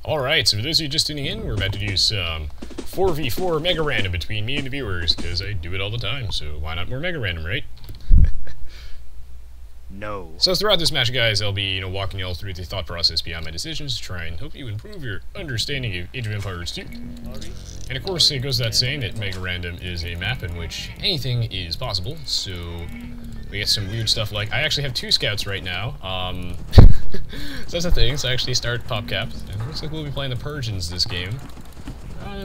Alright, so for those of you just tuning in, we're about to do some 4v4 MegaRandom between me and the viewers, because I do it all the time, so why not more MegaRandom, right? No. So throughout this match, guys, I'll be, walking you all through the thought process behind my decisions to try and help you improve your understanding of Age of Empires 2. And of course, it goes without saying that MegaRandom is a map in which anything is possible, so we get some weird stuff like, I actually have 2 scouts right now, so that's the thing, so I actually start PopCap, and it looks like we'll be playing the Persians this game,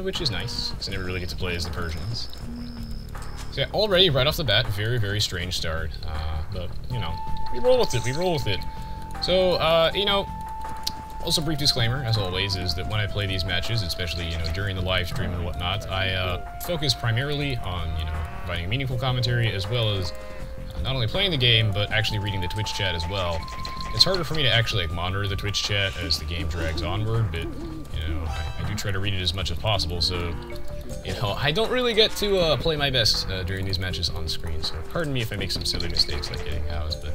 which is nice, because I never really get to play as the Persians. So yeah, already, right off the bat, very, very strange start, but, we roll with it, So, also brief disclaimer, as always, is that when I play these matches, especially, during the live stream and whatnot, I focus primarily on, providing meaningful commentary, as well as not only playing the game, but actually reading the Twitch chat as well. It's harder for me to actually monitor the Twitch chat as the game drags onward, but, I do try to read it as much as possible, so, I don't really get to play my best during these matches on screen, so pardon me if I make some silly mistakes like getting housed, but,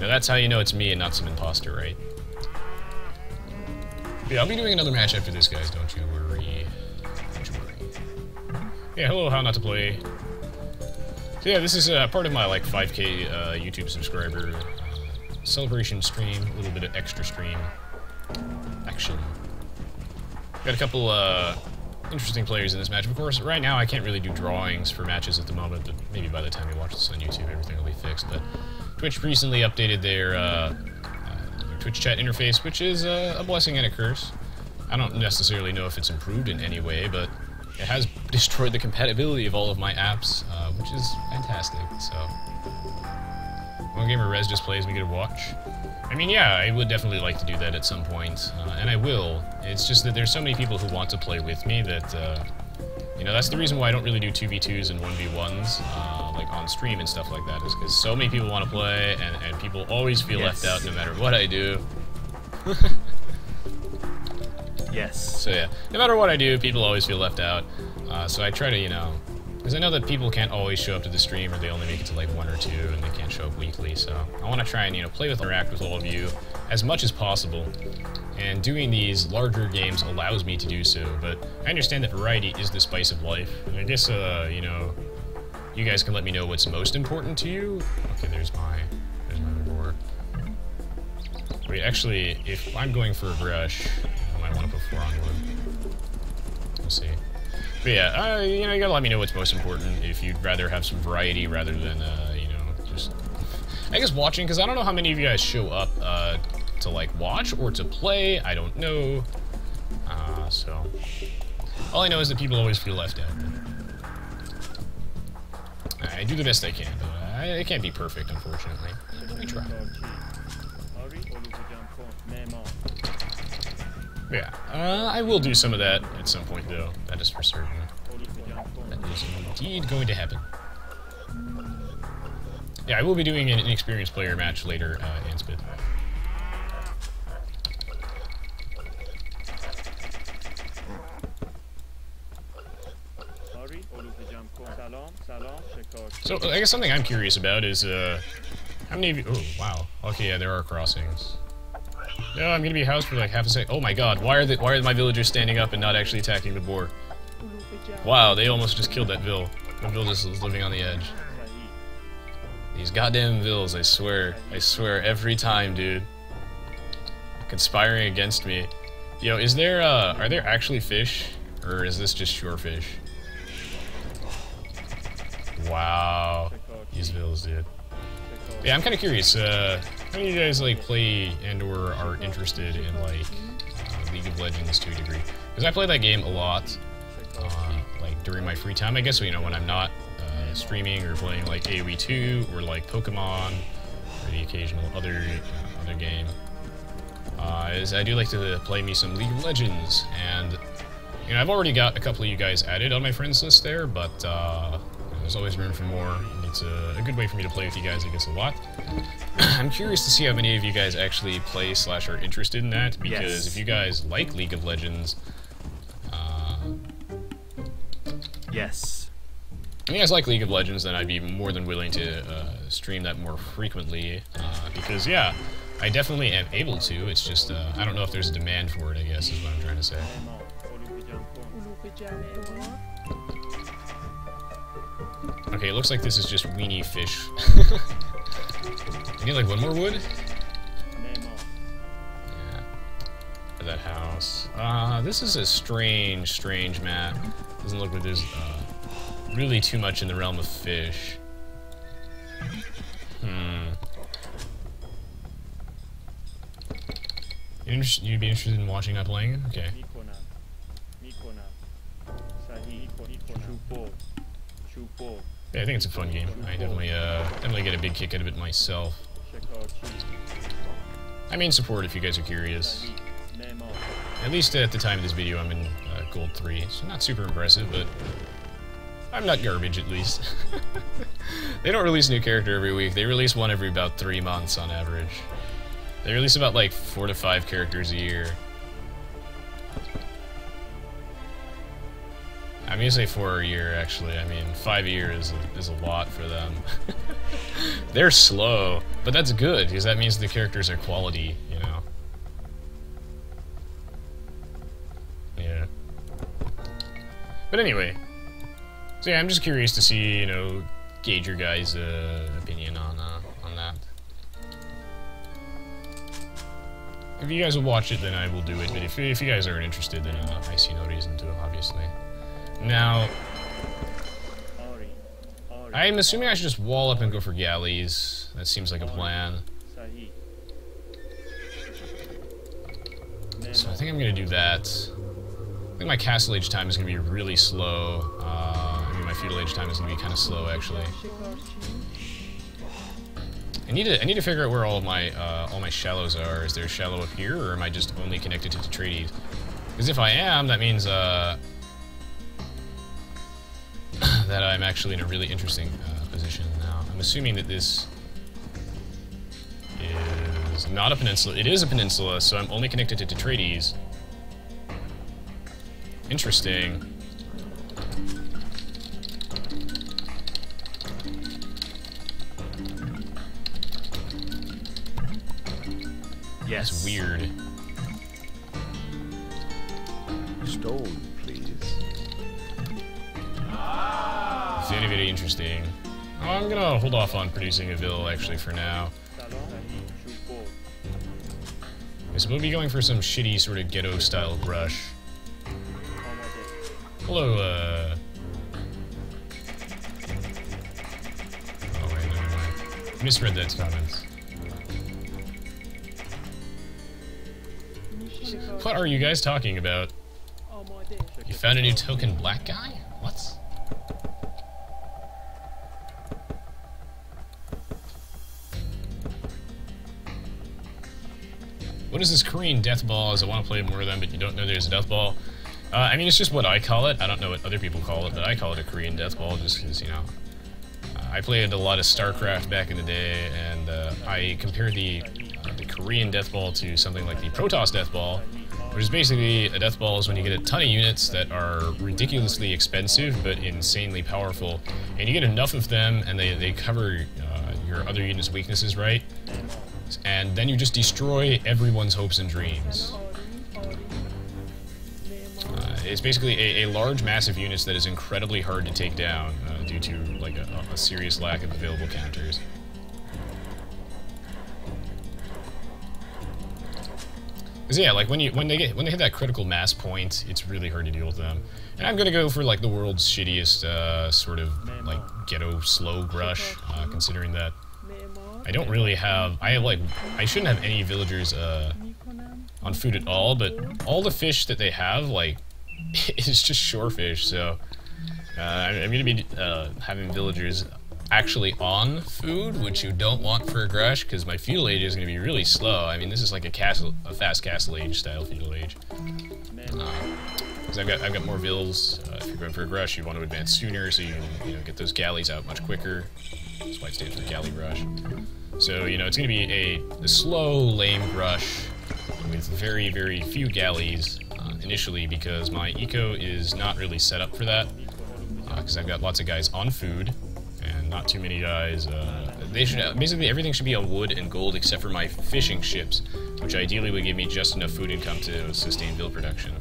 that's how you know it's me and not some imposter, right? But yeah, I'll be doing another match after this, guys, don't you worry. Yeah, hello, how not to play. So yeah, this is part of my, 5K YouTube subscriber celebration stream, a little bit of extra stream action. Got a couple interesting players in this match. Of course, right now I can't really do drawings for matches at the moment, but maybe by the time you watch this on YouTube, everything will be fixed. But Twitch recently updated their Twitch chat interface, which is a blessing and a curse. I don't necessarily know if it's improved in any way, but it has destroyed the compatibility of all of my apps, which is fantastic, so. One Gamer Res just plays, we get to watch. I mean, yeah, I would definitely like to do that at some point, and I will. It's just that there's so many people who want to play with me that, that's the reason why I don't really do 2v2s and 1v1s, on stream and stuff like that, is because so many people want to play, and people always feel left out no matter what I do. Yes. So yeah, no matter what I do, people always feel left out, so I try to, because I know that people can't always show up to the stream, or they only make it to 1 or 2, and they can't show up weekly, so I want to try and, play with, interact with all of you as much as possible, and doing these larger games allows me to do so, but I understand that variety is the spice of life, and I guess, you guys can let me know what's most important to you. Okay, there's my reward. Wait, actually, if I'm going for a brush, I might want to put 4 on one. We'll see. But yeah, you gotta let me know what's most important, if you'd rather have some variety rather than, just, I guess watching, because I don't know how many of you guys show up, to, watch or to play, I don't know, so, all I know is that people always feel left out. I do the best I can, but I can't be perfect, unfortunately. I try. Yeah, I will do some of that at some point, though. That is for certain. That is indeed going to happen. Yeah, I will be doing an inexperienced player match later, in Spit. So, I guess something I'm curious about is, how many of you... Oh, wow. Okay, yeah, there are crossings. No, I'm gonna be housed for half a second. Oh my god, why are my villagers standing up and not actually attacking the boar? Wow, they almost just killed that Vil. The Vil just is living on the edge. These goddamn Vils, I swear, every time, dude. Conspiring against me. Yo, is there, are there actually fish? Or is this just shore fish? Wow. These Vils, dude. Yeah, I'm kind of curious, how many of you guys, play and/or are interested in, League of Legends to a degree? Because I play that game a lot, during my free time, I guess, when I'm not, streaming or playing, Aoe2, or, Pokemon, or the occasional other game. Is I do like to play me some League of Legends, and, I've already got a couple of you guys added on my friends list there, but, there's always room for more. It's a good way for me to play with you guys, I guess, a lot. I'm curious to see how many of you guys actually play / are interested in that, because if you guys like League of Legends, yes. If you guys like League of Legends, then I'd be more than willing to stream that more frequently, because, yeah, I definitely am able to, it's just, I don't know if there's a demand for it, I guess, is what I'm trying to say. Okay, it looks like this is just weenie fish. I need like one more wood? Yeah. For that house. This is a strange map. Doesn't look like there's really too much in the realm of fish. You'd be interested in watching that playing? Okay. Yeah, I think it's a fun game. I definitely get a big kick out of it myself. I mean, support if you guys are curious. At least at the time of this video, I'm in Gold 3, so not super impressive, but I'm not garbage, at least. They don't release a new character every week. They release one every about 3 months on average. They release about like 4 to 5 characters a year. I'm gonna say 4 a year, actually. I mean, 5 a year is a lot for them. They're slow, but that's good, because that means the characters are quality, you know? Yeah. But anyway. So yeah, I'm just curious to see, you know, gauge your guys' opinion on that. If you guys will watch it, then I will do it, but if you guys aren't interested, then I see no reason to, obviously. Now, I'm assuming I should just wall up and go for galleys. That seems like a plan. So I think I'm going to do that. I think my castle age time is going to be really slow. I mean, my feudal age time is going to be kind of slow, actually. I need to figure out where all my shallows are. Is there a shallow up here, or am I just only connected to Detritus? Because if I am, that means that I'm actually in a really interesting position now. I'm assuming that this is not a peninsula. It is a peninsula, so I'm only connected to Detritus. Interesting. Yes. That's weird. Stone, please. Very, very interesting. Oh, I'm gonna hold off on producing a vill, actually, for now. Okay, so we'll be going for some shitty sort of ghetto-style brush. Hello, oh wait, never mind. Misread that comment. What are you guys talking about? You found a new token black guy? What? What is this Korean death ball? As I want to play more of them, but you don't know there's a death ball. I mean, it's just what I call it. I don't know what other people call it, but I call it a Korean death ball just because, you know, I played a lot of StarCraft back in the day, and I compared the Korean death ball to something like the Protoss death ball, which is basically a death ball is when you get a ton of units that are ridiculously expensive but insanely powerful, and you get enough of them and they cover your other units' weaknesses, right? And then you just destroy everyone's hopes and dreams. It's basically a large mass of units that is incredibly hard to take down due to like a serious lack of available counters. Cause yeah, like when they hit that critical mass point, it's really hard to deal with them. And I'm gonna go for like the world's shittiest sort of like ghetto slow brush, considering that I don't really have I shouldn't have any villagers on food at all, but all the fish that they have like is just shorefish. So I'm gonna be having villagers actually on food, which you don't want for a grush, because my feudal age is going to be really slow. I mean, this is like a fast castle age style feudal age. Because I've got more vills. If you're going for a grush, you want to advance sooner, so you can get those galleys out much quicker. That's why it stands for galley rush. So it's going to be a slow, lame rush with very, very few galleys initially, because my eco is not really set up for that. Because I've got lots of guys on food. And not too many guys, they should basically everything should be on wood and gold except for my fishing ships, which ideally would give me just enough food income to sustain bill production.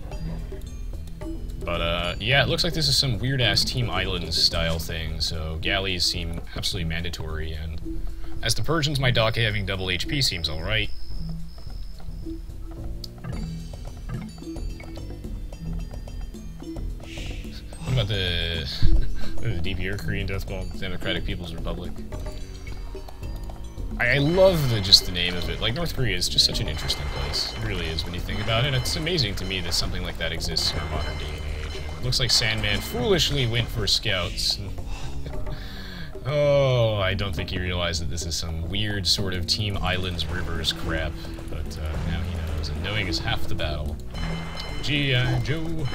But yeah, it looks like this is some weird-ass Team Islands style thing, so galleys seem absolutely mandatory, and as the Persians, my dock having double HP seems alright. What about the DPR, Korean Death Ball, Democratic People's Republic? I love just the name of it. Like, North Korea is just such an interesting place. It really is when you think about it. It's amazing to me that something like that exists in our modern day and age. It looks like Sandman foolishly went for scouts. Oh, I don't think he realized that this is some weird sort of Team Islands Rivers crap. But now he knows, and knowing is half the battle. G.I. Joe.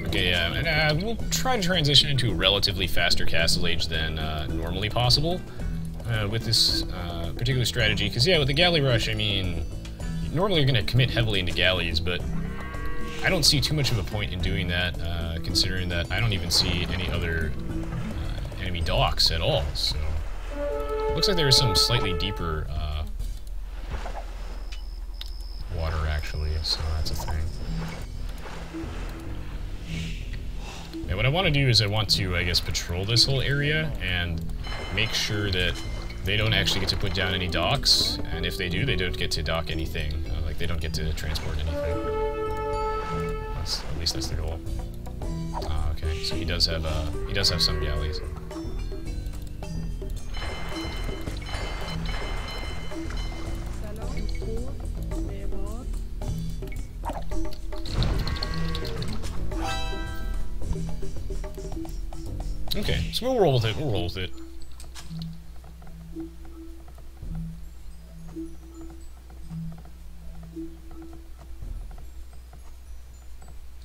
Okay, and we'll try to transition into a relatively faster castle age than normally possible with this particular strategy. Because, yeah, with the galley rush, I mean, normally you're going to commit heavily into galleys, but I don't see too much of a point in doing that, considering that I don't even see any other enemy docks at all. So, looks like there is some slightly deeper water, actually, so that's a thing. And what I want to do is I want to, I guess, patrol this whole area and make sure that they don't actually get to put down any docks, and if they do, they don't get to dock anything. Like, they don't get to transport anything. At least that's the goal. Okay, so he does have some galleys. Okay, so we'll roll with it, we'll roll with it.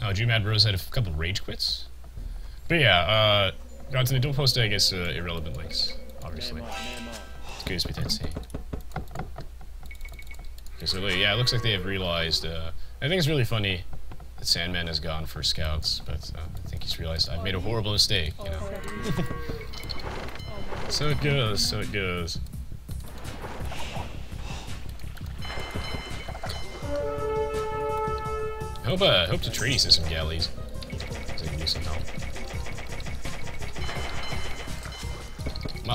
Oh, Jumad Rose had a couple rage quits? But yeah, got to the dual post, I guess, irrelevant links, obviously. It's good with that saying. Okay, so yeah, it looks like they have realized, I think it's really funny that Sandman has gone for scouts, but I think he's realized I've made a horrible mistake, you know. So it goes, so it goes. I hope Atreides has some galleys, so I can do some help.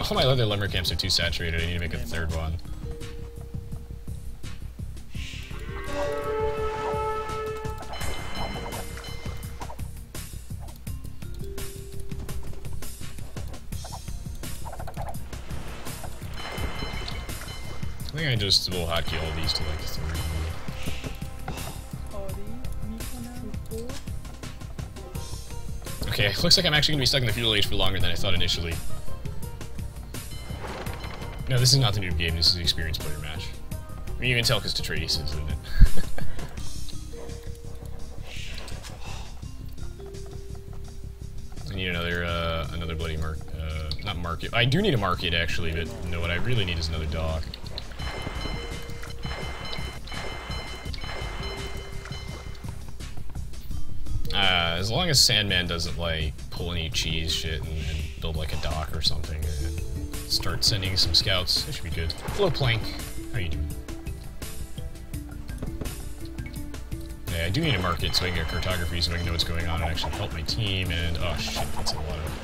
All my other lumber camps are too saturated, I need to make a third one. I think I just will hotkey all these to like 3. Okay, looks like I'm actually going to be stuck in the feudal age for longer than I thought initially. No, this is not the new game, this is the experienced player match. I mean, you can tell because Atreides is, isn't it? I need another bloody not market. I do need a market, actually, but no, what I really need is another dock. As long as Sandman doesn't, like, pull any cheese shit and build, like, a dock or something, and start sending some scouts, that should be good. Hello, Plank. How you doing? Yeah, I do need a market so I can get cartography so I can know what's going on and actually help my team, and, oh shit, that's a lot of...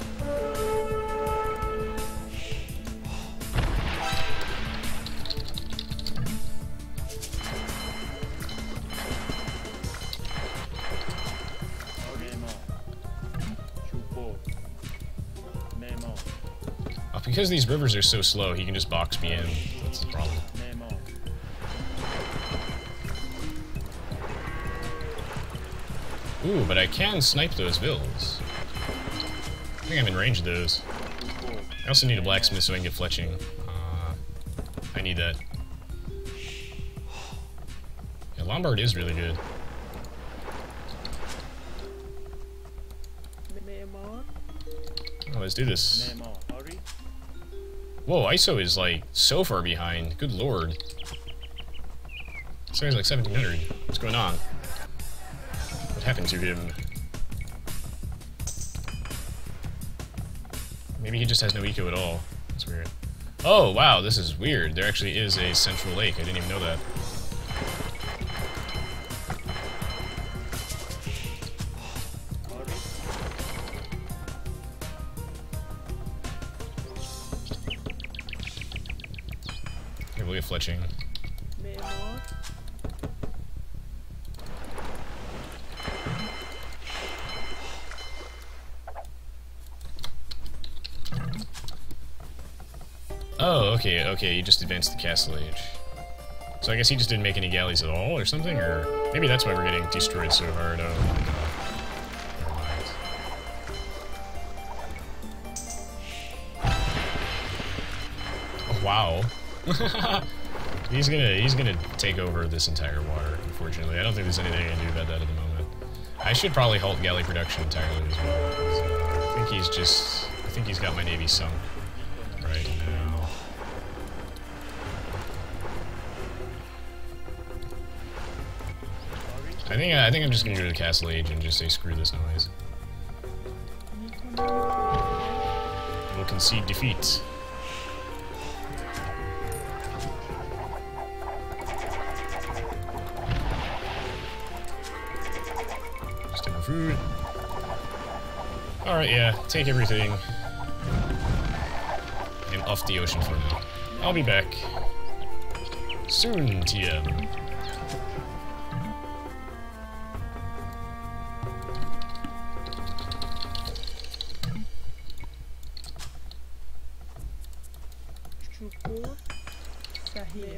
Because these rivers are so slow, he can just box me in. That's the problem. Ooh, but I can snipe those vills. I think I'm in range of those. I also need a blacksmith so I can get fletching. I need that. Yeah, Lombard is really good. Oh, let's do this. Whoa, ISO is, like, so far behind. Good lord. This guy's like 1700. What's going on? What happened to him? Maybe he just has no eco at all. That's weird. Oh, wow, this is weird. There actually is a central lake. I didn't even know that. Here, we'll get fletching. Oh, okay, okay, you just advanced the castle age. So I guess he just didn't make any galleys at all, or something? Or maybe that's why we're getting destroyed so hard. Oh my god. Oh, wow. He's gonna take over this entire water, unfortunately. I don't think there's anything I can do about that at the moment. I should probably halt galley production entirely as well, because I think he's got my navy sunk right now. I think I'm just gonna go to the castle age and just say screw this noise. We'll concede defeat. Just take my food. Alright, yeah, take everything. And off the ocean for now. I'll be back soon, TM.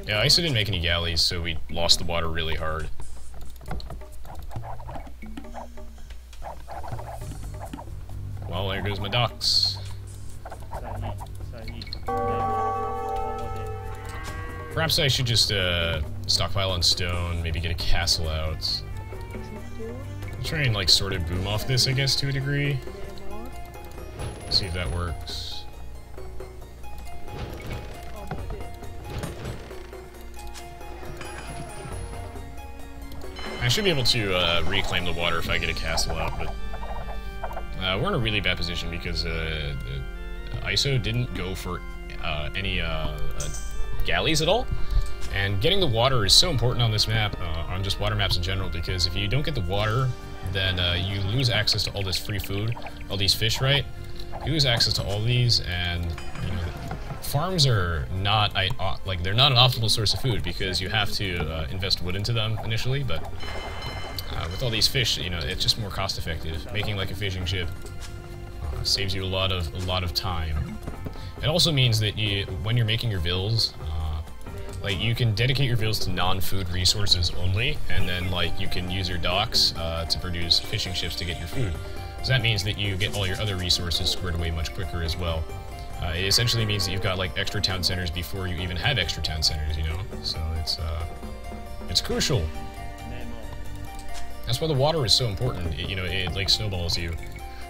Yeah, Aoe2 didn't make any galleys, so we lost the water really hard. Well, there goes my docks. Perhaps I should just stockpile on stone, maybe get a castle out. I'll try and like sort of boom off this, I guess, to a degree. See if that works. I should be able to reclaim the water if I get a castle out, but we're in a really bad position because Aoe2 didn't go for any galleys at all, and getting the water is so important on this map, on just water maps in general, because if you don't get the water, then you lose access to all this free food, all these fish, right? You lose access to all these, and you know, farms are not like they're not an optimal source of food because you have to invest wood into them initially, but with all these fish, you know, it's just more cost effective. Making like a fishing ship saves you a lot of time. It also means that when you're making your vills, like you can dedicate your vills to non-food resources only, and then like you can use your docks to produce fishing ships to get your food. So that means that you get all your other resources squared away much quicker as well. It essentially means that you've got like extra town centers before you even have extra town centers, you know? So it's crucial. That's why the water is so important. It like snowballs you.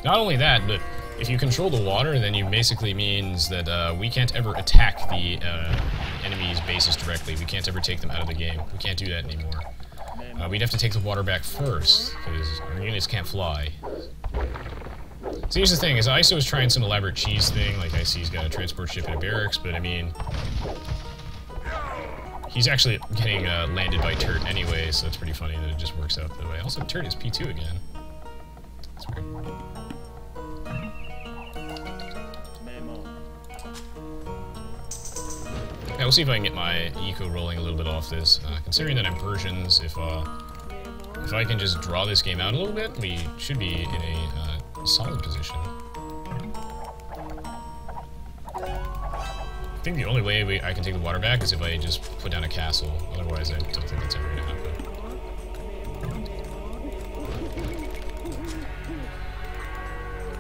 Not only that, but if you control the water, then you basically means that we can't ever attack the enemy's bases directly. We can't ever take them out of the game. We can't do that anymore. We'd have to take the water back first, because our units can't fly. So here's the thing, is Aoe2 was trying some elaborate cheese thing, like I see he's got a transport ship and a barracks, but I mean, he's actually getting landed by Turt anyway, so it's pretty funny that it just works out that way. Also, Turt is P2 again. That's weird. Yeah, we'll see if I can get my eco rolling a little bit off this. Considering that I'm Persians, if I can just draw this game out a little bit, we should be in a solid position. I think the only way I can take the water back is if I just put down a castle. Otherwise, I don't think that's ever going to happen.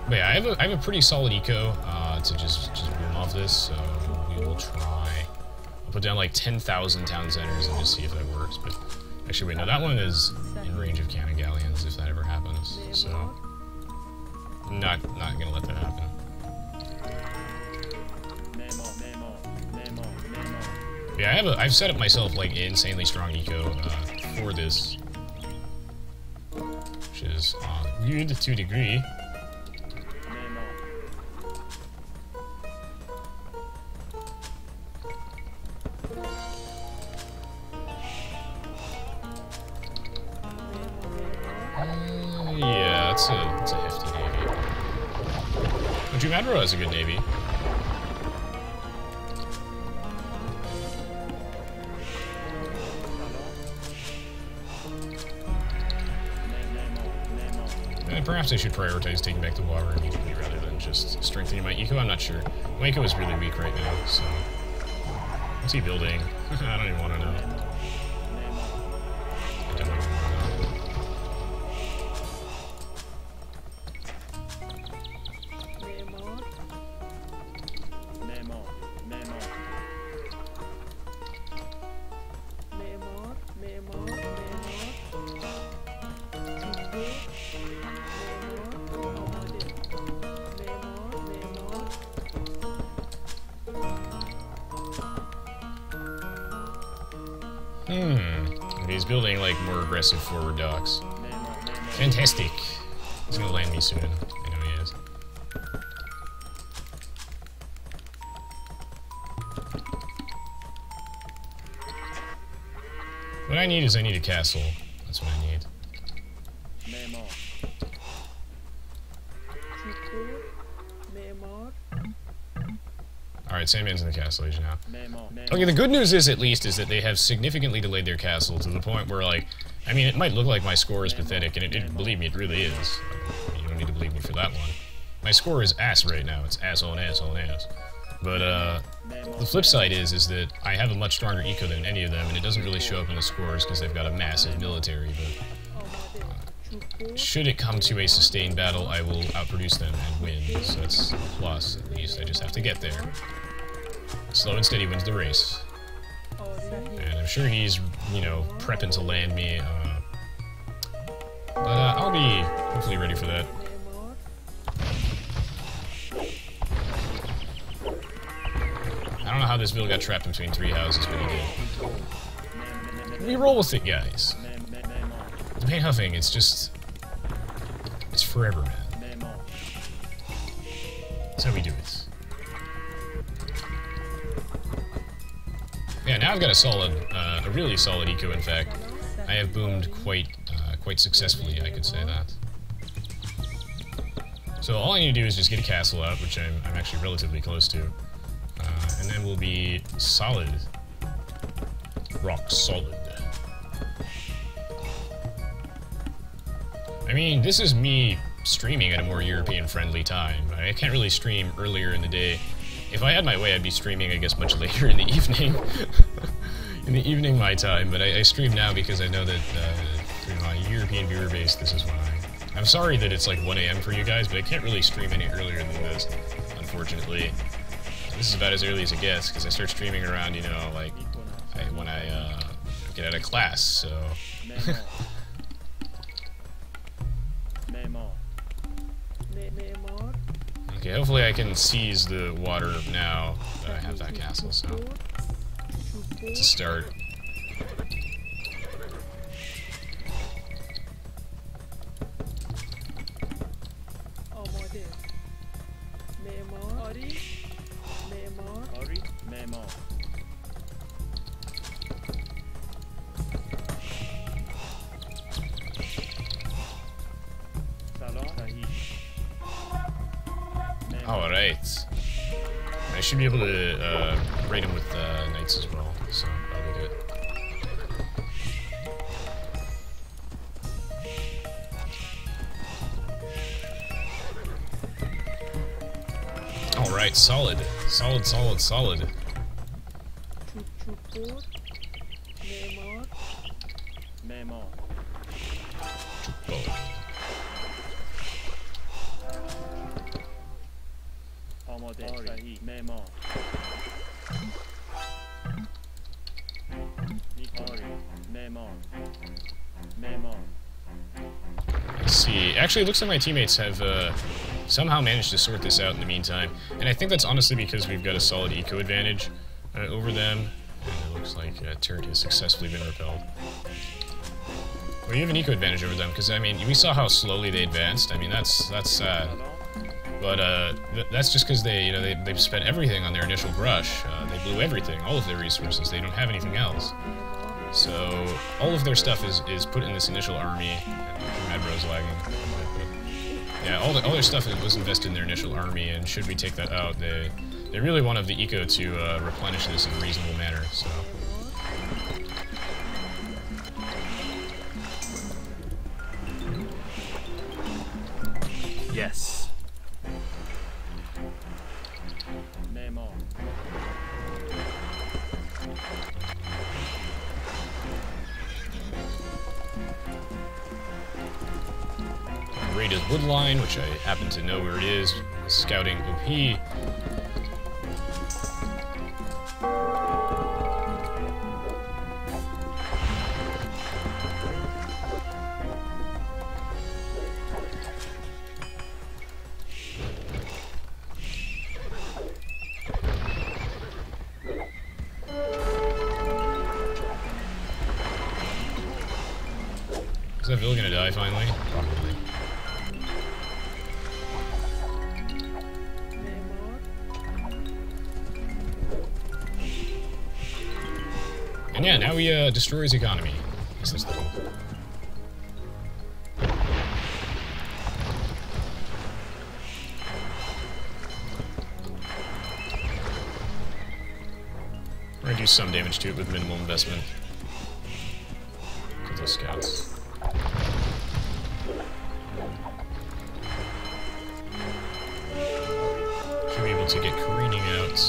But yeah, I have a pretty solid eco to just boom off this, so we will try. I'll put down like 10,000 town centers and just see if that works. But actually, wait, no, that one is in range of cannon galleons if that ever happens. So not gonna let that happen. Yeah, I've set up myself like insanely strong eco for this, which is good to a degree. Yeah, it's a hefty navy. But Jumadro has a good navy. Perhaps I should prioritize taking back the water immediately rather than just strengthening my eco. I'm not sure. My eco is really weak right now, so... What's he building? I don't even want to know. I don't even want to know. He's building, like, more aggressive forward docks. Fantastic. He's gonna land me soon. I know he is. What I need is I need a castle. That's what I need. Alright, Sandman's in the castle age now. Okay, the good news is, at least, is that they have significantly delayed their castle to the point where, like, I mean, it might look like my score is pathetic, and believe me, it really is. You don't need to believe me for that one. My score is ass right now. It's ass on ass on ass. But, the flip side is that I have a much stronger eco than any of them, and it doesn't really show up in the scores because they've got a massive military, but... should it come to a sustained battle, I will outproduce them and win, so that's a plus, at least. I just have to get there. Slow and steady wins the race. And I'm sure he's, you know, prepping to land me, but I'll be hopefully ready for that. I don't know how this bill got trapped between three houses, but he did. We roll with it, guys. The paint huffing, it's just... it's forever, man. That's how we do it. Yeah, now I've got a solid, a really solid eco, in fact. I have boomed quite successfully, I could say that. So all I need to do is just get a castle out, which I'm actually relatively close to. And then we'll be solid. Rock solid. I mean, this is me streaming at a more European-friendly time. I can't really stream earlier in the day. If I had my way, I'd be streaming, I guess, much later in the evening. In the evening, my time. But I stream now because I know that through my European viewer base, this is when I'm sorry that it's like 1 AM for you guys, but I can't really stream any earlier than this, unfortunately. This is about as early as it gets, because I start streaming around, you know, like, when I get out of class, so... Okay, hopefully I can seize the water now that I have that castle, so... It's a start. Alright. I should be able to raid him with knights as well, so that'll be good. Alright, solid. Solid, solid, solid. Let's see. Actually, it looks like my teammates have somehow managed to sort this out in the meantime. And I think that's honestly because we've got a solid eco advantage over them. And it looks like a turret has successfully been repelled. Well, you have an eco advantage over them, because, I mean, we saw how slowly they advanced. I mean, that's sad. But, that's just because they, you know, they've spent everything on their initial brush. They blew everything, all of their resources. They don't have anything else. So, all of their stuff is put in this initial army. Mad Bro's lagging. Yeah, all their stuff was invested in their initial army, and should we take that out, they really wanted the eco to replenish this in a reasonable manner, so... Yes. Raided Woodline, which I happen to know where it is, scouting OP. Is that Vil gonna die finally? Probably. And yeah, now he destroy his economy. This is the goal. We're gonna do some damage to it with minimal investment. Get those scouts. Should be able to get careening out.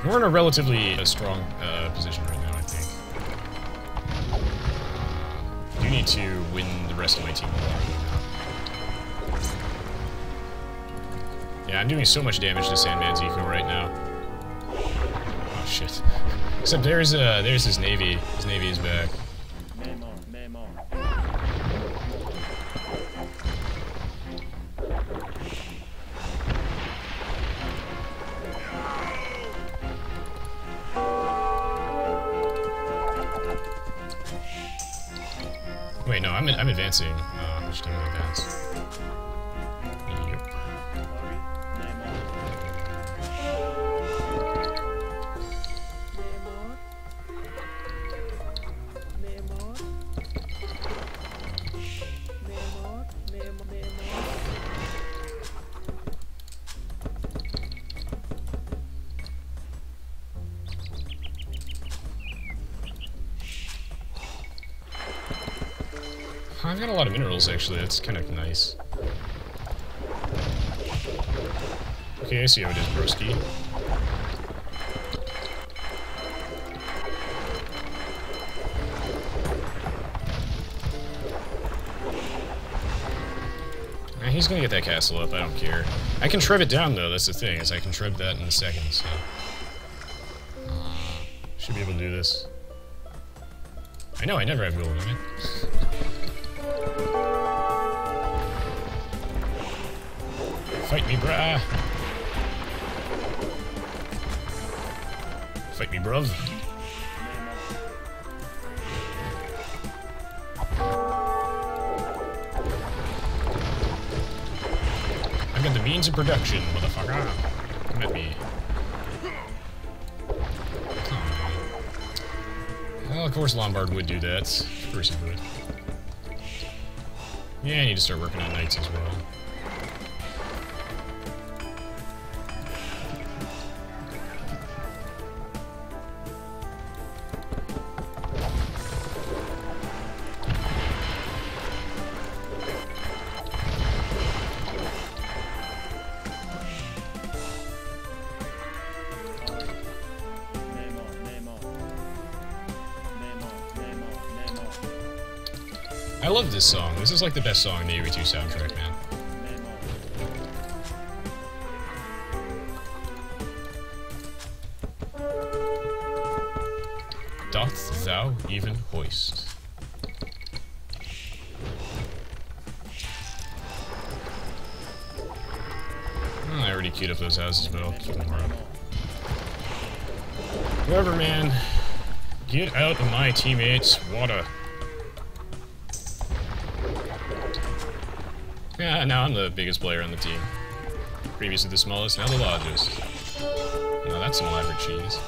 We're in a relatively strong position right now, I think. I do need to win the rest of my team. Yeah, I'm doing so much damage to Sandman's eco right now. Oh shit. Except there's his navy. His navy is back. Wait, no, I'm advancing. I just didn't advance. Yep. I've got a lot of minerals, actually. That's kind of nice. Okay, I see how it is, broski. He's gonna get that castle up, I don't care. I can trev it down, though, that's the thing, is I can trev that in a second, so... should be able to do this. I know, I never have will limit. Fight me, brah! Fight me, bruv. I've got the means of production, motherfucker. Come at me. Well, of course Lombard would do that. Of course he would. Yeah, I need to start working on knights as well. I love this song. This is like the best song in the Aoe2 soundtrack, man. Doth thou even hoist? Oh, I already queued up those houses, but I'll keep them up. Whoever, man. Get out of my teammates' water. Yeah, now I'm the biggest player on the team. Previously the smallest, now the largest. Now that's some elaborate cheese.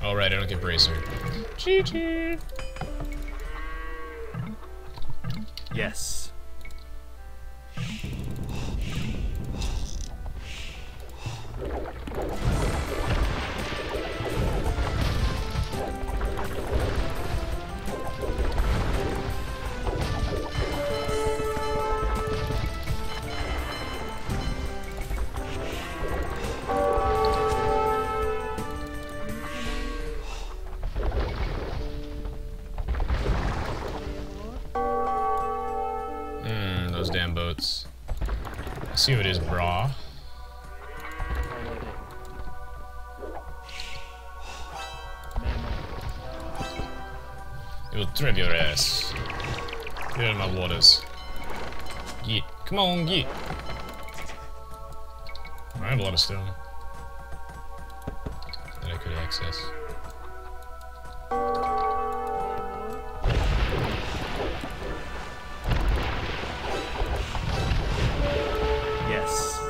Alright, I don't get bracer. GG! Yes. Those damn boats. Let's see what it is, brah. It will trip your ass. Get out of my waters. Get. Come on, get. I have a lot of stone that I could access. Yes.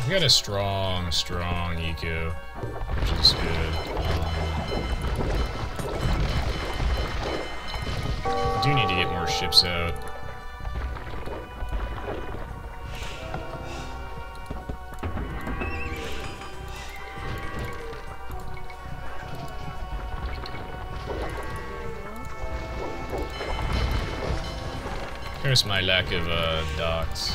We got a strong eco, which is good. I do need to get more ships out. Here's my lack of docks.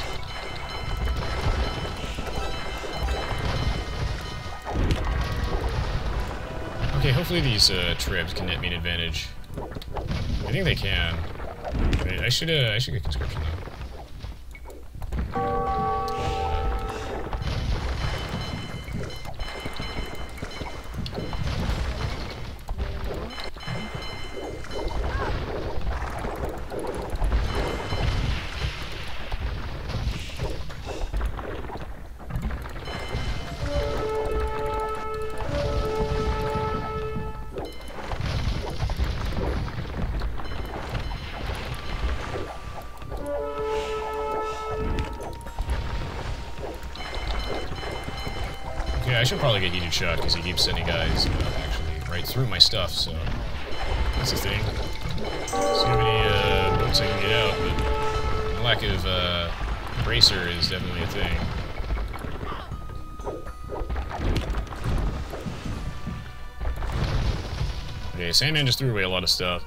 Okay, hopefully these tribs can net me an advantage. I think they can. I should get conscription though. Yeah, I should probably get heated shot because he keeps sending guys actually right through my stuff, so that's the thing. See how many boats I can get out, but the lack of bracer is definitely a thing. Okay, Sandman just threw away a lot of stuff.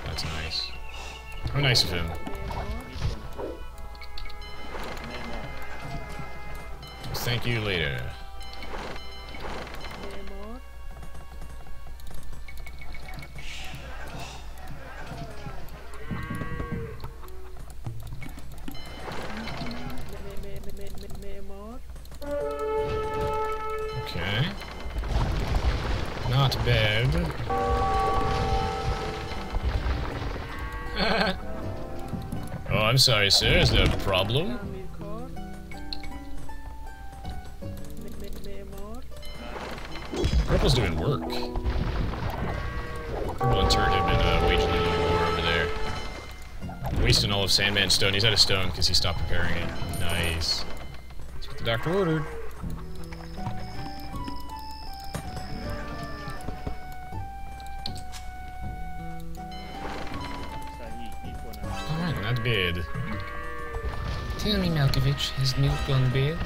That's nice. How nice of him. Thank you later. Okay. Not bad. Oh, I'm sorry, sir. Is there a problem? Purple's doing work. Purple and Turret have been waging a little war over there. Wasting all of Sandman's stone. He's out of stone because he stopped preparing it. Nice. That's what the doctor ordered. Alright, not bad. Tell me, Malkovich, has Newt gone to bed?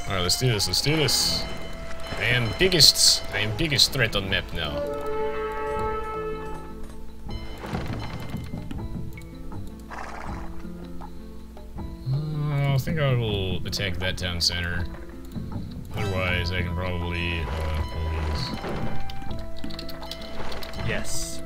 Alright, let's do this, let's do this. I am biggest threat on map now. I think I will attack that town center. Otherwise, I can probably pull these. Yes.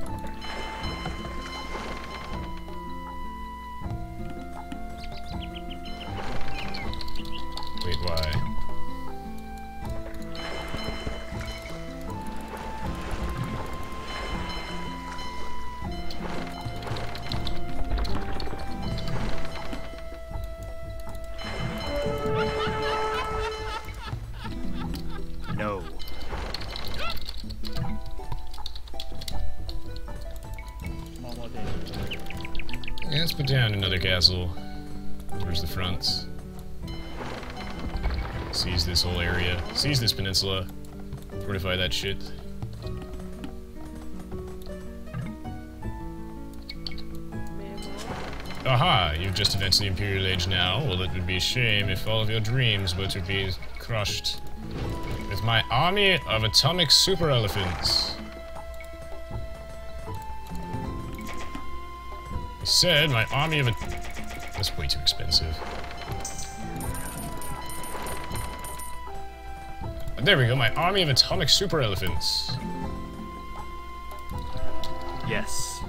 down another castle. Where's the front? Seize this whole area. Seize this peninsula. Fortify that shit. Aha! You've just advanced the Imperial Age now. Well, it would be a shame if all of your dreams were to be crushed with my army of atomic super elephants. I said my army of That's way too expensive. There we go, my army of atomic super elephants. Yes.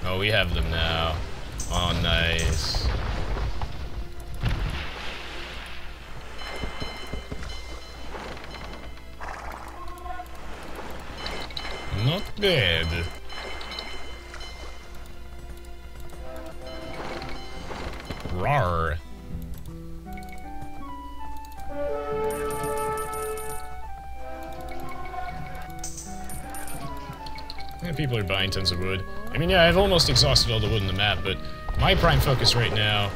Oh, we have them now. Oh, nice. Not bad. Rawr. Yeah, people are buying tons of wood. I mean, yeah, I've almost exhausted all the wood in the map, but my prime focus right now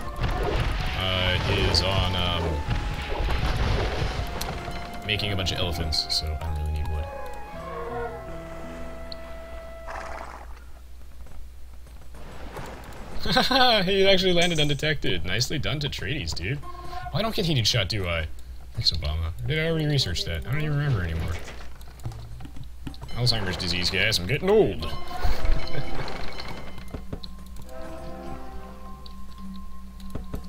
is on making a bunch of elephants, so I don't really need wood. Haha, he actually landed undetected. Nicely done to Trades, dude. Oh, I don't get heated shot, do I? Thanks, Obama. Or did I already research that? I don't even remember anymore. Alzheimer's disease, guys. I'm getting old.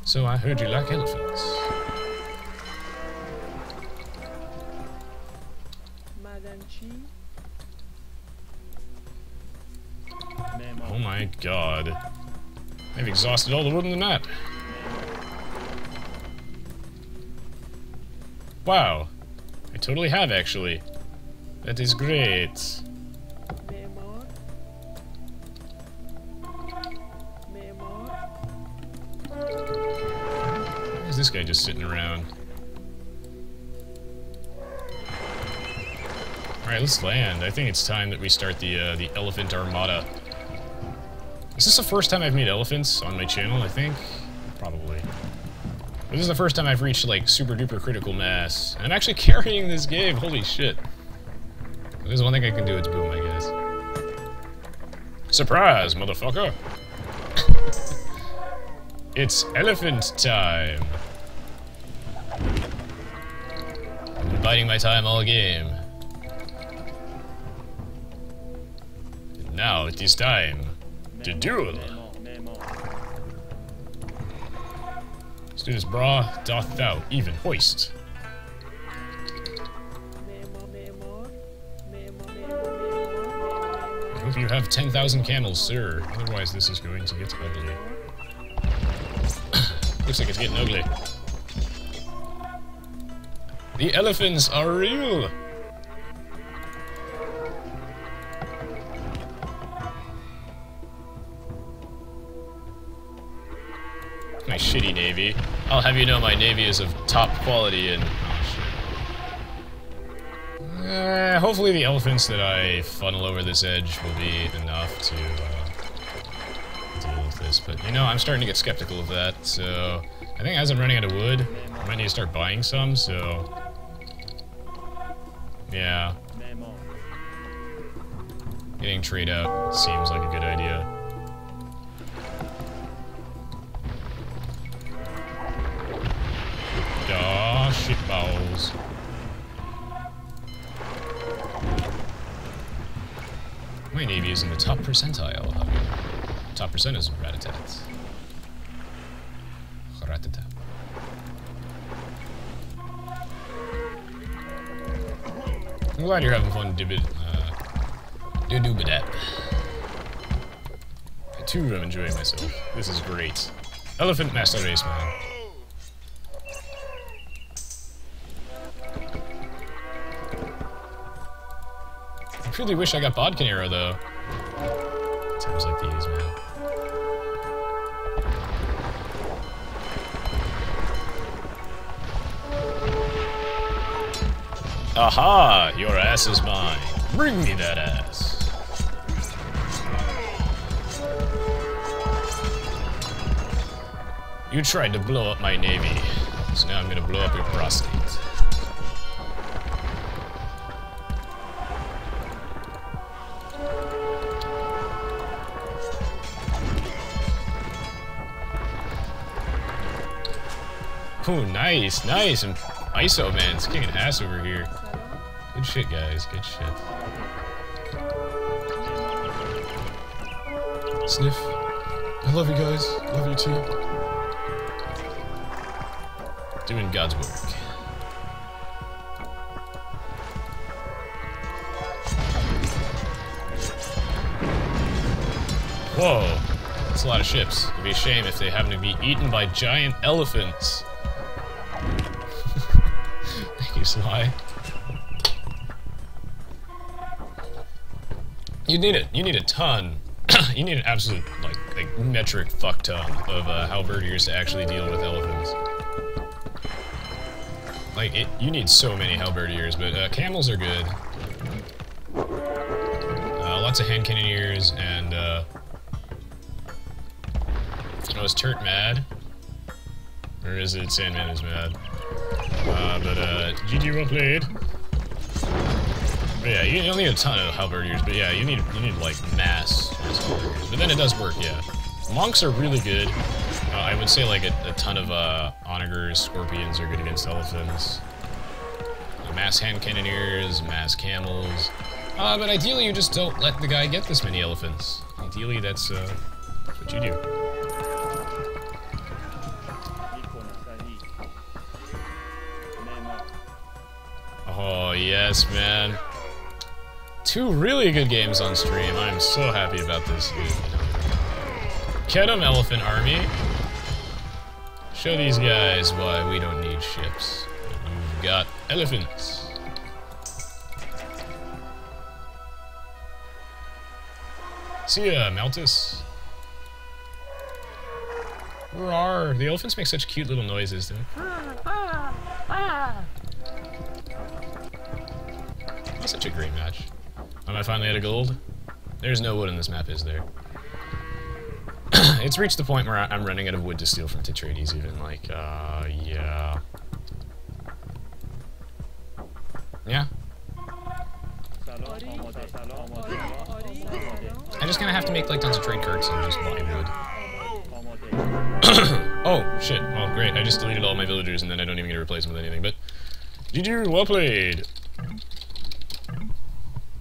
So I heard you like elephants. Oh my god. I've exhausted all the wood on the map. Wow. I totally have, actually. That is great. Where's this guy just sitting around? Alright, let's land. I think it's time that we start the elephant armada. Is this the first time I've made elephants on my channel, I think? Probably. But this is the first time I've reached, like, super duper critical mass. And I'm actually carrying this game, holy shit. There's one thing I can do, it's boom, I guess. Surprise, motherfucker! It's elephant time! I've been biding my time all game. And now it is time to duel! Let's do this, brah. Doth thou even hoist? I hope you have 10,000 camels, sir. Otherwise, this is going to get ugly. Looks like it's getting ugly. The elephants are real! My shitty navy. I'll have you know my navy is of top quality and... hopefully the elephants that I funnel over this edge will be enough to deal with this, but you know, I'm starting to get skeptical of that, so I think as I'm running out of wood, I might need to start buying some, so yeah. Getting trade out seems like a good idea. Aw, shitballs. My navy is in the top percentile. Top percent is rat-a-tat. Rat-a-tat. I'm glad you're having fun, do-do-ba-dap. I too am enjoying myself. This is great. Elephant Master Race, man. I really wish I got Bodkin Arrow, though. Times like these, man. Aha! Your ass is mine. Bring me that ass. You tried to blow up my navy, so now I'm gonna blow up your prostate. Ooh, nice, nice, and ISO man's kicking ass over here. Good shit, guys, good shit. Sniff. I love you guys, love you too. Doing God's work. Whoa, that's a lot of ships. It'd be a shame if they happen to be eaten by giant elephants. Thank you, Sly. You need it. You need a ton. You need an absolute, like metric fuck ton of halberdiers to actually deal with elephants. Like, you need so many halberdiers, but camels are good. Lots of hand cannoneers, and oh, is Turt mad? Or is it Sandman is mad? But GG, well played. But yeah, you don't need a ton of halberdiers, but yeah, you need like mass halberdiers. But then it does work, yeah. Monks are really good. I would say like a ton of onagers, scorpions are good against elephants. Mass hand cannoneers, mass camels. But ideally you just don't let the guy get this many elephants. Ideally that's what you do. Oh yes, man. 2 really good games on stream. I'm so happy about this, dude. Get 'em, Elephant Army. Show these guys why we don't need ships. You've got elephants. See ya, Malthus. Roar. The elephants make such cute little noises, though. That's such a great match. Am I finally out of gold? There's no wood in this map, is there? It's reached the point where I'm running out of wood to steal from Tetrades, even, like, yeah. Yeah. I'm just gonna have to make, like, tons of trade carts and just buy wood. Oh, shit. Well, great. I just deleted all my villagers, and then I don't even get to replace them with anything, but... GG, well played!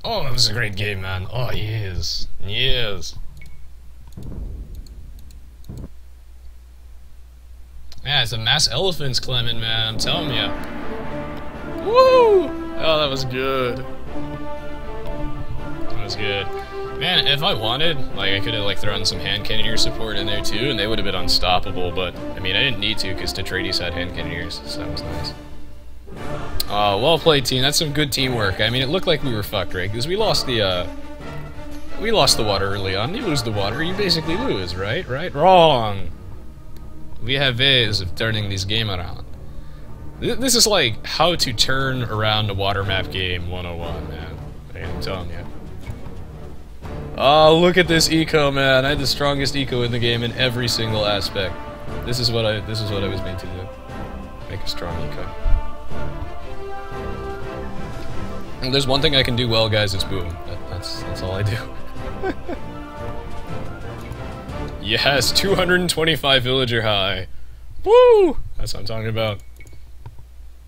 Oh, that was a great game, man. Oh, yes. Yes. Yeah, it's a mass elephants, Clement, man. I'm telling ya. Woo! Oh, that was good. That was good. Man, if I wanted, like, I could have, like, thrown some hand cannoneer support in there, too, and they would have been unstoppable, but, I mean, I didn't need to, because Tetrades had hand cannoneers, so that was nice. Well played, team. That's some good teamwork. I mean, it looked like we were fucked, right? Because we lost the water early on. You lose the water, you basically lose, right? Right? Wrong! We have ways of turning this game around. This is like how to turn around a water map game 101, man. I'm telling you. Oh, look at this eco, man. I had the strongest eco in the game in every single aspect. This is what I was made to do. Make a strong eco. And there's one thing I can do well, guys, it's boom. That's all I do. Yes, 225 villager high. Woo! That's what I'm talking about.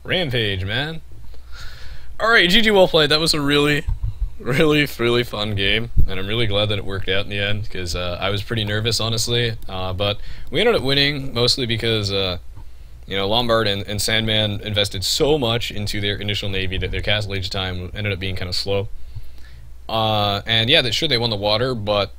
Rampage, man. Alright, GG, well played. That was a really fun game, and I'm really glad that it worked out in the end, because I was pretty nervous, honestly, but we ended up winning, mostly because, you know, Lombard and Sandman invested so much into their initial navy that their castle age time ended up being kind of slow. And yeah, sure, they won the water, but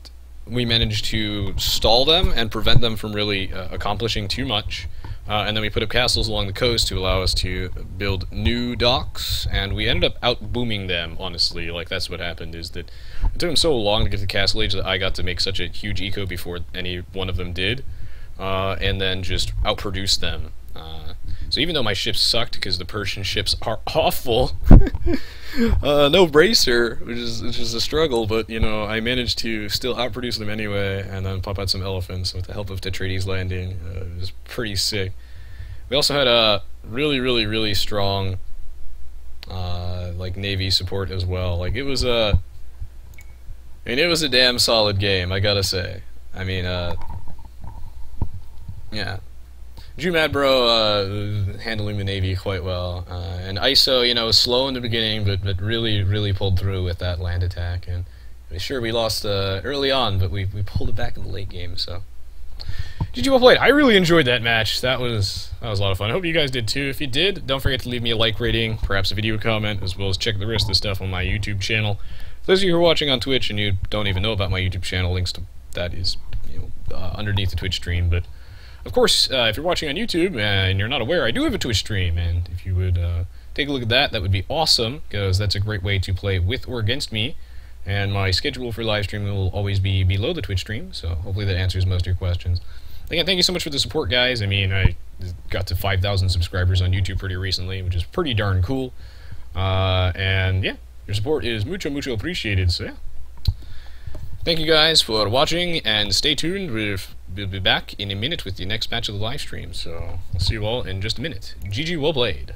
we managed to stall them and prevent them from really accomplishing too much. And then we put up castles along the coast to allow us to build new docks, and we ended up out-booming them, honestly. Like, that's what happened, is that it took them so long to get to castle age that I got to make such a huge eco before any one of them did, and then just outproduce them. So even though my ships sucked because the Persian ships are awful, no bracer, which is a struggle, but you know, I managed to still outproduce them anyway, and then pop out some elephants with the help of Tetrades landing. It was pretty sick. We also had a really strong like Navy support as well. Like it was a damn solid game, I gotta say. I mean, yeah. Mad Bro handling the Navy quite well, and ISO, you know, was slow in the beginning, but really pulled through with that land attack. And sure, we lost early on, but we pulled it back in the late game. So, GG, well played. I really enjoyed that match. That was a lot of fun. I hope you guys did too. If you did, don't forget to leave me a like rating, perhaps a video comment, as well as check the rest of the stuff on my YouTube channel. For those of you who are watching on Twitch and you don't even know about my YouTube channel, links to that is, you know, underneath the Twitch stream. But of course, if you're watching on YouTube and you're not aware, I do have a Twitch stream, and if you would take a look at that, that would be awesome, because that's a great way to play with or against me. And my schedule for live streaming will always be below the Twitch stream, so hopefully that answers most of your questions. Again, thank you so much for the support, guys. I mean, I got to 5,000 subscribers on YouTube pretty recently, which is pretty darn cool. And yeah, your support is mucho appreciated, so yeah. Thank you guys for watching, and stay tuned. We'll be back in a minute with the next match of the live stream, so I'll see you all in just a minute. GG, well played.